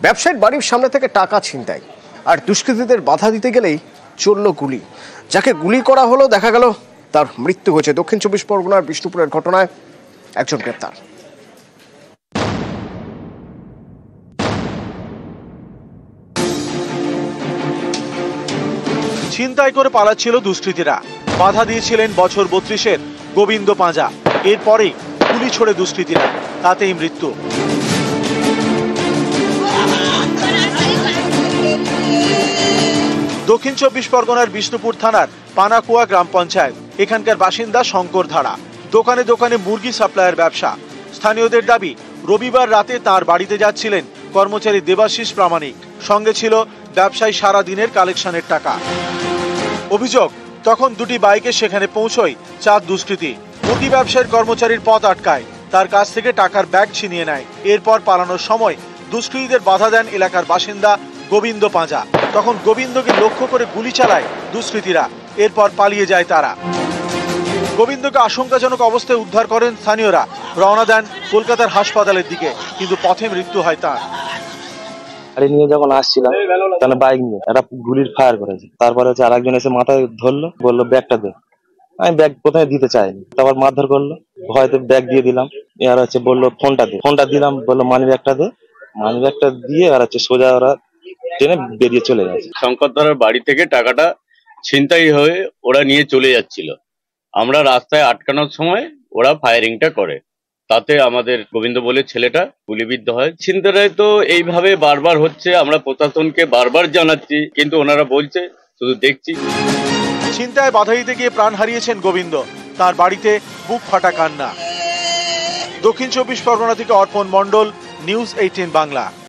ব্যবসায়ীর বাড়ির সামনে থেকে টাকা ছিনতাই, আর দুষ্কৃতীদের বাধা দিতে গেলেই চলল গুলি। যাকে গুলি করা হলো দেখা গেল তার মৃত্যু হয়েছে। দক্ষিণ 24 পরগনার বিষ্ণুপুরের ঘটনায় একজন গ্রেপ্তার। ছিনতাই করে পালাচ্ছিল দুষ্কৃতীরা। বাধা দিয়েছিলেন বছর 32-এর গোবিন্দ পাঁজা। এরপরেই গুলি ছোড়ে দুষ্কৃতীরা, তাতেই মৃত্যু। দক্ষিণ 24 পরগনার বিষ্ণুপুর থানার পানাকুয়া গ্রাম পঞ্চায়েত। এখানকার বাসিন্দা শঙ্কর ধারা। দোকানে দোকানে মুরগি সাপ্লাইয়ের ব্যবসা। স্থানীয়দের দাবি, রবিবার রাতে তার বাড়িতে যাচ্ছিলেন কর্মচারী দেবাশিস প্রামাণিক। সঙ্গে ছিল ব্যবসায়ী সারা দিনের কালেকশনের টাকা। অভিযোগ, তখন দুটি বাইকে সেখানে পৌঁছয় 4 দুষ্কৃতী। মুরগি ব্যবসায়ীর কর্মচারীর পথ আটকায়, তার কাছ থেকে টাকার ব্যাগ ছিনিয়ে নেয়। এরপর পালানোর সময় দুষ্কৃতীদের বাধা দেন এলাকার বাসিন্দা গোবিন্দ পাঁজা। তখন গোবিন্দকে লক্ষ্য করে গুলি চালায় দুষ্কৃতীরা। এরপর পালিয়ে যায় তারা। গোবিন্দকে আশঙ্কাজনক অবস্থায় উদ্ধার করেন স্থানীয়রা। রওনা দেন কলকাতার হাসপাতালের দিকে, কিন্তু পথে মৃত্যু হয় তার। গাড়ি নিয়ে যখন আসছিলাম তাহলে বাইক নিয়ে একটা গুলির ফায়ার করেছে। তারপরে হচ্ছে আরেকজন এসে মাথায় ধরলো, বললো ব্যাগটা দে। আমি ব্যাগ প্রথমে দিতে চাইনি, তারপর মারধর করলো, ভয়তে ব্যাগ দিয়ে দিলাম। এবার হচ্ছে বললো ফোনটা দে, ফোনটা দিলাম, বললো মানি ব্যাগটা দে। মানি ব্যাগটা দিয়ে আর হচ্ছে সোজা ওরা ট্রেনে বেরিয়ে চলে গেছে। শঙ্কর ধারার বাড়ি থেকে টাকাটা ছিনতাই হয়ে ওরা নিয়ে চলে যাচ্ছিল। আমরা রাস্তায় আটকানোর সময় ওরা ফায়ারিংটা করে, তাতে আমাদের গোবিন্দ বলে ছেলেটা গুলিবিদ্ধ হয়। ছিনতাই তো এইভাবে বারবার হচ্ছে, আমরা প্রশাসনকে বারবার জানাচ্ছি, কিন্তু ওনারা বলছে শুধু দেখছি। ছিনতাই বাধা দিতে গিয়ে প্রাণ হারিয়েছেন গোবিন্দ। তার বাড়িতে বুক ফাটা কান্না। দক্ষিণ 24 পরগনা থেকে অর্পণ মণ্ডল, নিউজ 18 বাংলা।